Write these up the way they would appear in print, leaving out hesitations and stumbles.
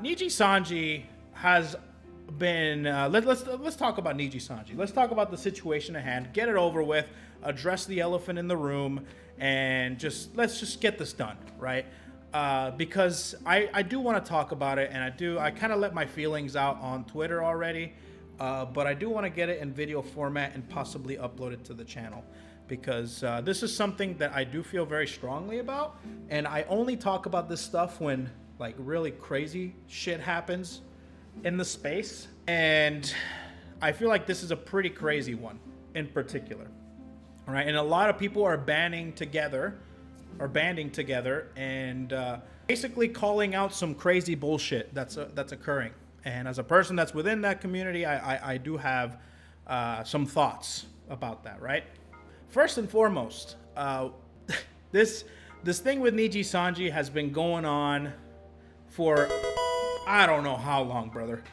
Nijisanji has been. Let's talk about Nijisanji. Let's talk about the situation at hand. Get it over with. Address the elephant in the room, and let's just get this done, right? Because I do want to talk about it, and I kind of let my feelings out on Twitter already, but I do want to get it in video format and possibly upload it to the channel. Because this is something that I do feel very strongly about, and I only talk about this stuff when like really crazy shit happens in the space, and I feel like this is a pretty crazy one in particular. All right, and a lot of people are banding together, and basically calling out some crazy bullshit that's occurring. And as a person that's within that community, I do have some thoughts about that, right? First and foremost, this thing with Nijisanji has been going on for I don't know how long, brother.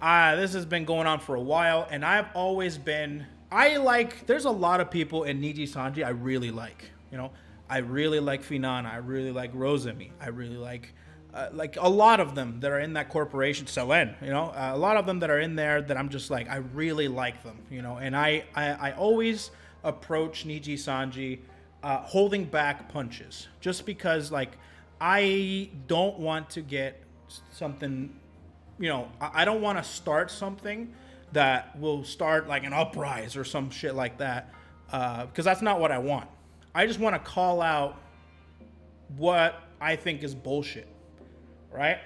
This has been going on for a while, and I've always been. There's a lot of people in Nijisanji I really like. You know, I really like Finana. I really like Rosemi. I really like a lot of them that are in that corporation. Selen, you know, a lot of them that are in there that I'm just like, I really like them. You know, and I always approach Nijisanji holding back punches, just because like I don't want to get something, you know, I don't want to start something that will start like an uprise or some shit like that, because that's not what I want. I just want to call out what I think is bullshit, right?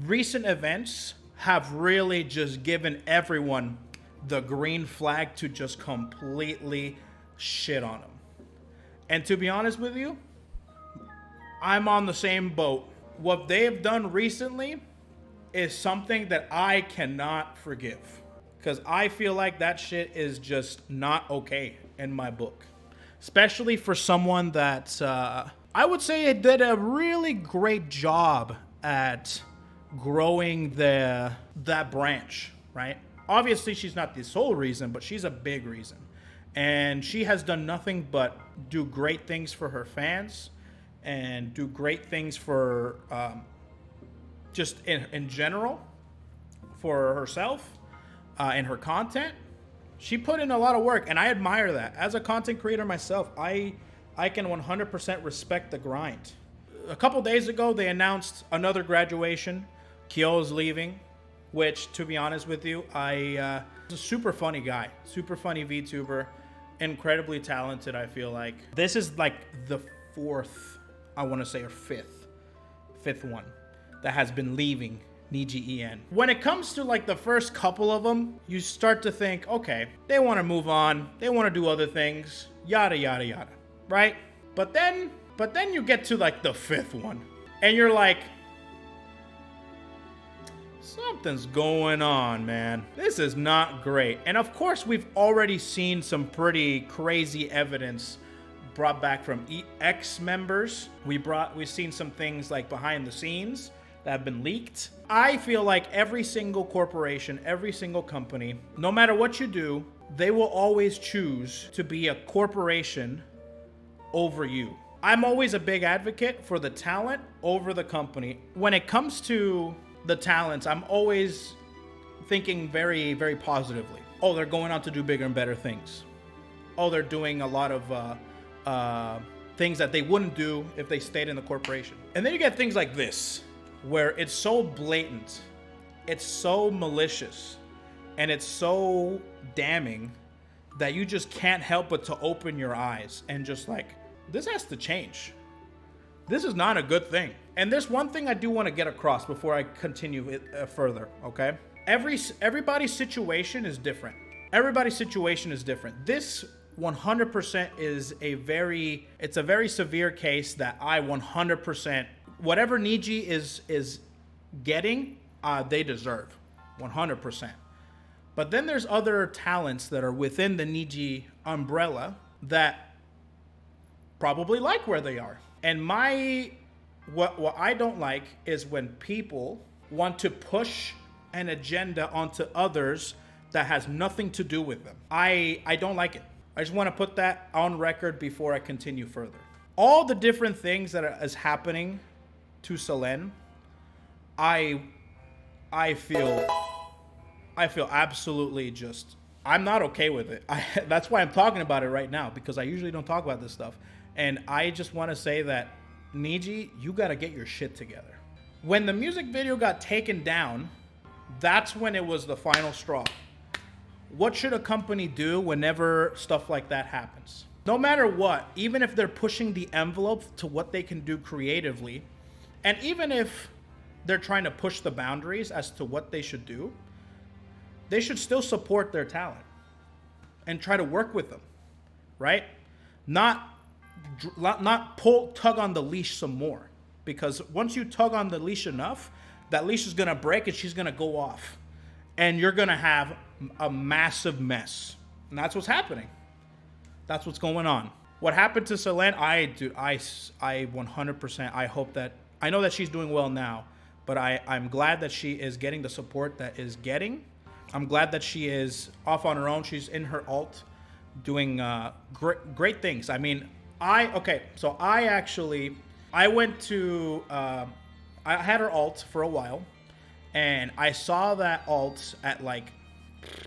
Recent events have really just given everyone the green flag to just completely shit on them. And to be honest with you, I'm on the same boat. What they have done recently is something that I cannot forgive, because I feel like that shit is just not okay in my book. Especially for someone that I would say it did a really great job at growing that branch, right? Obviously, she's not the sole reason, but she's a big reason. And she has done nothing but do great things for her fans and do great things for just in general for herself and her content. She put in a lot of work, and I admire that. As a content creator myself, I can 100% respect the grind. A couple days ago, they announced another graduation. Kyo is leaving, which, to be honest with you, he's a super funny guy, super funny VTuber, incredibly talented, I feel like. This is like the fourth, I want to say, or fifth one that has been leaving Niji En. When it comes to like the first couple of them, you start to think, okay, they want to move on, they want to do other things, yada yada yada, right? But then you get to like the fifth one, and you're like, something's going on, man. This is not great. And of course, we've already seen some pretty crazy evidence brought back from ex members. We've seen some things like behind the scenes that have been leaked. I feel like every single corporation, every single company, no matter what you do, they will always choose to be a corporation over you. I'm always a big advocate for the talent over the company. When it comes to the talents, I'm always thinking very, very positively. Oh, they're going on to do bigger and better things. Oh, they're doing a lot of things that they wouldn't do if they stayed in the corporation. And then you get things like this, where it's so blatant, it's so malicious, and it's so damning that you just can't help but to open your eyes and just like, this has to change. This is not a good thing. And there's one thing I do want to get across before I continue it further, okay? Everybody's situation is different. Everybody's situation is different. This 100% is a very severe case that I 100%, whatever Niji is getting, they deserve 100%. But then there's other talents that are within the Niji umbrella that probably like where they are. And what I don't like is when people want to push an agenda onto others that has nothing to do with them. I don't like it. I just want to put that on record before I continue further. All the different things that is happening to Selen, I I feel absolutely just, I'm not okay with it. That's why I'm talking about it right now, because I usually don't talk about this stuff. And I just want to say that, Niji, you got to get your shit together. When the music video got taken down, that's when it was the final straw. What should a company do whenever stuff like that happens? No matter what, even if they're pushing the envelope to what they can do creatively, and even if they're trying to push the boundaries as to what they should do, they should still support their talent and try to work with them, right? Not tug on the leash some more, because once you tug on the leash enough, that leash is gonna break and she's gonna go off, and you're gonna have a massive mess. And that's what's happening. That's what's going on. What happened to Selen? I 100%. I hope that, I know that she's doing well now, but I'm glad that she is getting the support that is getting. I'm glad that she is off on her own. She's in her alt, doing great things. I mean, I went to, I had her alt for a while, and I saw that alt at like,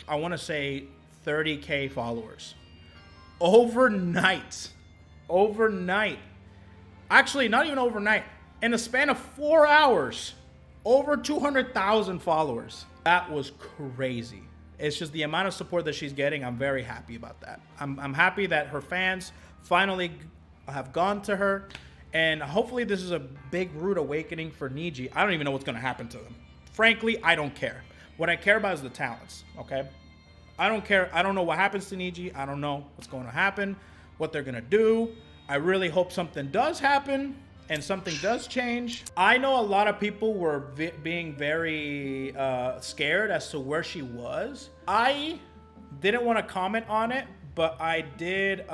I want to say 30K followers. Overnight. Actually, not even overnight. In the span of 4 hours, over 200,000 followers. That was crazy. It's just the amount of support that she's getting. I'm very happy about that. I'm happy that her fans finally have gone to her. And hopefully this is a big rude awakening for Niji. I don't even know what's going to happen to them. Frankly, I don't care. What I care about is the talents, okay? I don't care. I don't know what happens to Niji. I don't know what's going to happen, what they're going to do. I really hope something does happen and something does change. I know a lot of people were being very scared as to where she was. I didn't want to comment on it, but I did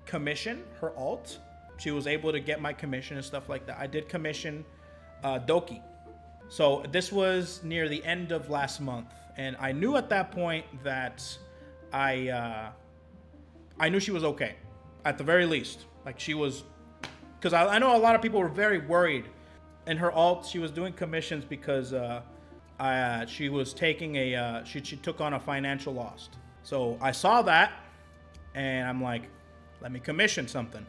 commission her alt. She was able to get my commission and stuff like that. I did commission Doki. So this was near the end of last month. And I knew at that point that I knew she was okay, at the very least. Like she was, because I know a lot of people were very worried. In her alt, she was doing commissions because she was taking she took on a financial loss. So I saw that, and I'm like, let me commission something.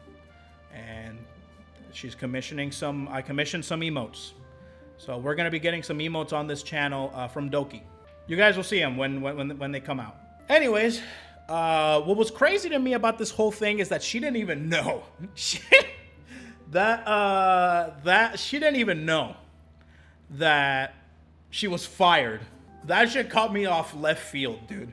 And she's commissioning some. I commissioned some emotes. So we're gonna be getting some emotes on this channel from Doki. You guys will see them when they come out. Anyways, what was crazy to me about this whole thing is that she didn't even know. She didn't even know that she was fired. That shit caught me off left field, dude.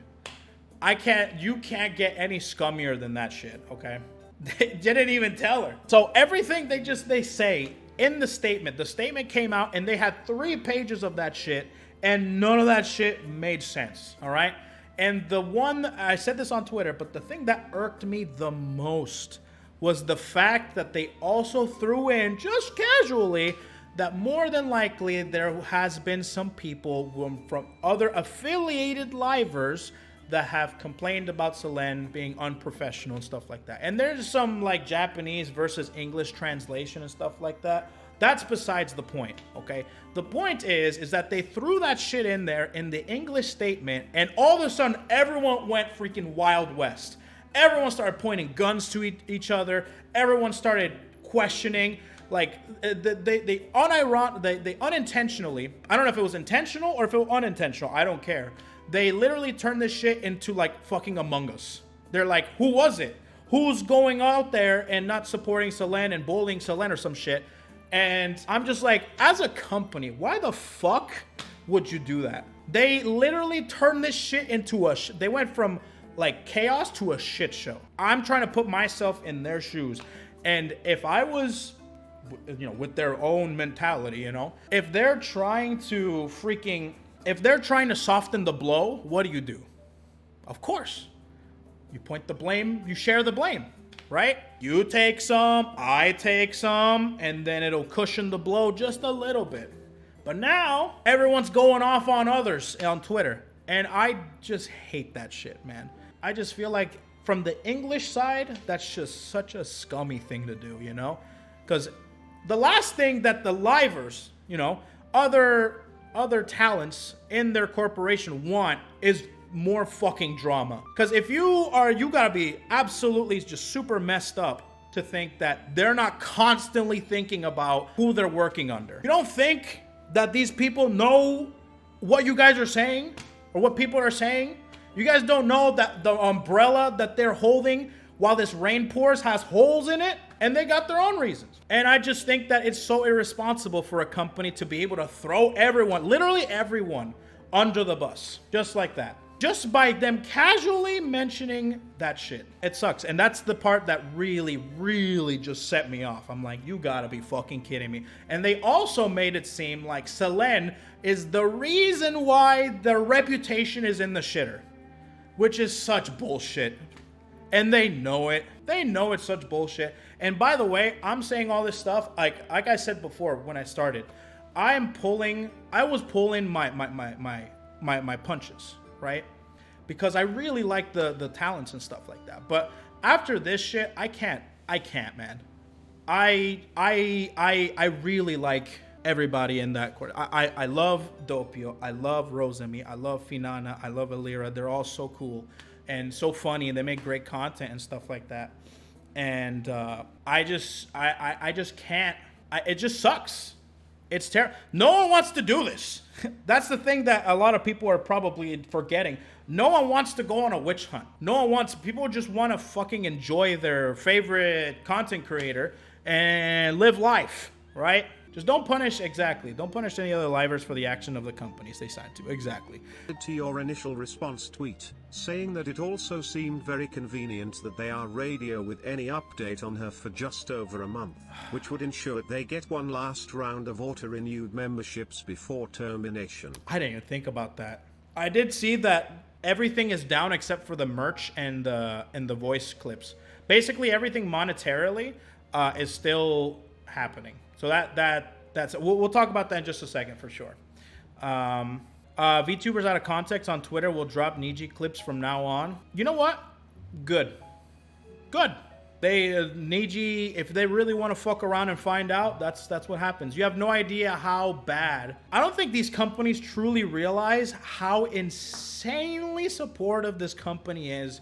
You can't get any scummier than that shit, okay? They didn't even tell her. So everything they say in the statement came out, and they had 3 pages of that shit, and none of that shit made sense, all right? And the one, I said this on Twitter, but the thing that irked me the most was the fact that they also threw in, just casually, that more than likely there has been some people from other affiliated livers that have complained about Selen being unprofessional and stuff like that. And there's some like Japanese versus English translation and stuff like that. That's besides the point, okay? The point is that they threw that shit in there in the English statement, and all of a sudden everyone went freaking Wild West. Everyone started pointing guns to each other. Everyone started questioning. Like, they unintentionally, I don't know if it was intentional or if it was unintentional, I don't care. They literally turned this shit into like fucking Among Us. They're like, who was it? Who's going out there and not supporting Selen and bullying Selen or some shit? And I'm just like, as a company, why the fuck would you do that? They literally turned this shit into they went from like chaos to a shit show. I'm trying to put myself in their shoes. And if I was, with their own mentality, if they're trying to soften the blow, what do? Of course, you point the blame, you share the blame, right? You take some, I take some, and then it'll cushion the blow just a little bit. But now, everyone's going off on others on Twitter. And I just hate that shit, man. I just feel like from the English side, that's just such a scummy thing to do, Because the last thing that the livers, other other talents in their corporation want is more fucking drama. Because if you gotta be absolutely just super messed up to think that they're not constantly thinking about who they're working under. You don't think that these people know what you guys are saying or what people are saying? You guys don't know that the umbrella that they're holding while this rain pours has holes in it, and they got their own reasons. And I just think that it's so irresponsible for a company to be able to throw everyone, literally everyone, under the bus. Just like that. Just by them casually mentioning that shit. It sucks. And that's the part that really, really just set me off. I'm like, you gotta be fucking kidding me. And they also made it seem like Selen is the reason why their reputation is in the shitter. Which is such bullshit. And they know it. They know it's such bullshit. And by the way, I'm saying all this stuff, like I said before when I started, I was pulling my punches, right? Because I really like the talents and stuff like that. But after this shit, I can't, man. I really like everybody in that court. I love Doppio. I love Rosemi. I love Finana. I love Alira. They're all so cool and so funny, and they make great content and stuff like that. And I just can't. It just sucks. It's terrible. No one wants to do this. That's the thing that a lot of people are probably forgetting. No one wants to go on a witch hunt. People just want to fucking enjoy their favorite content creator and live life, right? Just don't punish any other livers for the action of the companies they signed to. Exactly. To your initial response tweet, saying that it also seemed very convenient that they are radio with any update on her for just over a month, which would ensure they get one last round of auto-renewed memberships before termination. I didn't even think about that. I did see that everything is down except for the merch and the voice clips. Basically, everything monetarily is still happening. So that's we'll talk about that in just a second for sure. VTubers out of context on Twitter will drop Niji clips from now on. You know what? Good. They Niji, if they really want to fuck around and find out, that's what happens. You have no idea how bad. I don't think these companies truly realize how insanely supportive this company is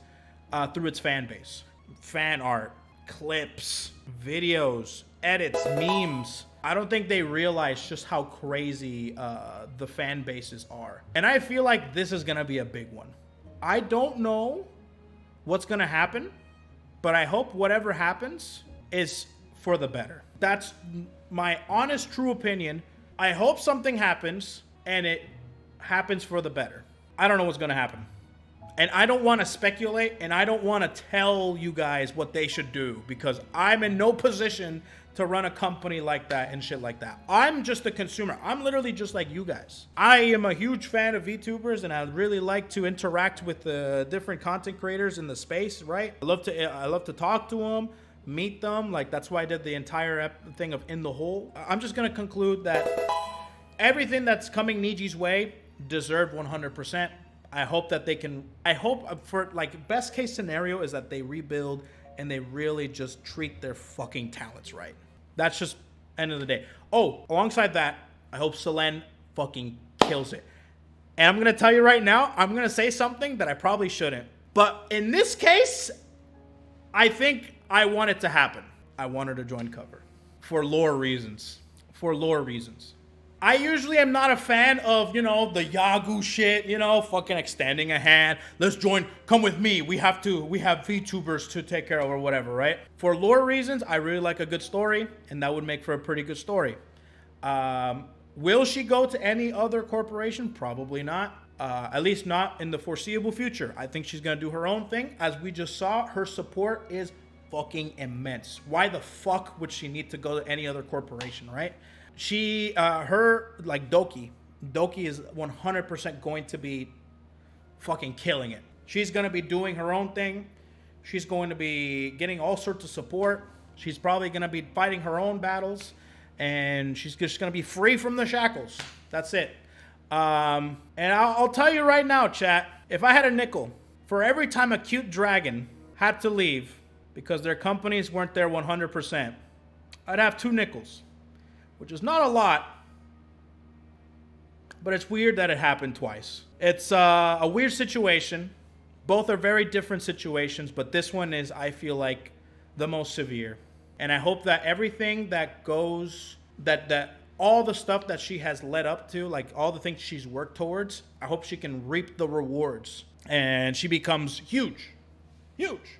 through its fan base. Fan art, clips, videos, edits, memes. I don't think they realize just how crazy the fan bases are. And I feel like this is gonna be a big one. I don't know what's gonna happen, but I hope whatever happens is for the better. That's my honest, true opinion. I hope something happens and it happens for the better. I don't know what's gonna happen. And I don't want to speculate, and I don't want to tell you guys what they should do, because I'm in no position to run a company like that and shit like that. I'm just a consumer. I'm literally just like you guys. I am a huge fan of VTubers, and I really like to interact with the different content creators in the space, right? I love to talk to them, meet them. Like, that's why I did the entire thing of In the Hole. I'm just going to conclude that everything that's coming Niji's way deserved 100%. I hope that they can, for like best case scenario is that they rebuild and they really just treat their fucking talents right. That's just end of the day. Oh, alongside that, I hope Selen fucking kills it. And I'm going to tell you right now, I'm going to say something that I probably shouldn't. But in this case, I think I want it to happen. I want her to join cover for lore reasons. I usually am not a fan of, the Yagu shit, fucking extending a hand. Let's join, come with me. We have VTubers to take care of or whatever, right? For lore reasons, I really like a good story, and that would make for a pretty good story. Will she go to any other corporation? Probably not. At least not in the foreseeable future. I think she's going to do her own thing. As we just saw, her support is fucking immense. Why the fuck would she need to go to any other corporation, right? Like Doki is 100% going to be fucking killing it. She's going to be doing her own thing. She's going to be getting all sorts of support. She's probably going to be fighting her own battles, and she's just going to be free from the shackles. That's it. And I'll tell you right now, chat, if I had a nickel for every time a cute dragon had to leave because their companies weren't there 100%, I'd have 2 nickels. Which is not a lot, but it's weird that it happened twice. It's a weird situation. Both are very different situations, but this one is, I feel like, the most severe. And I hope that everything that goes, that all the stuff that she has led up to, like all the things she's worked towards, I hope she can reap the rewards and she becomes huge. Huge.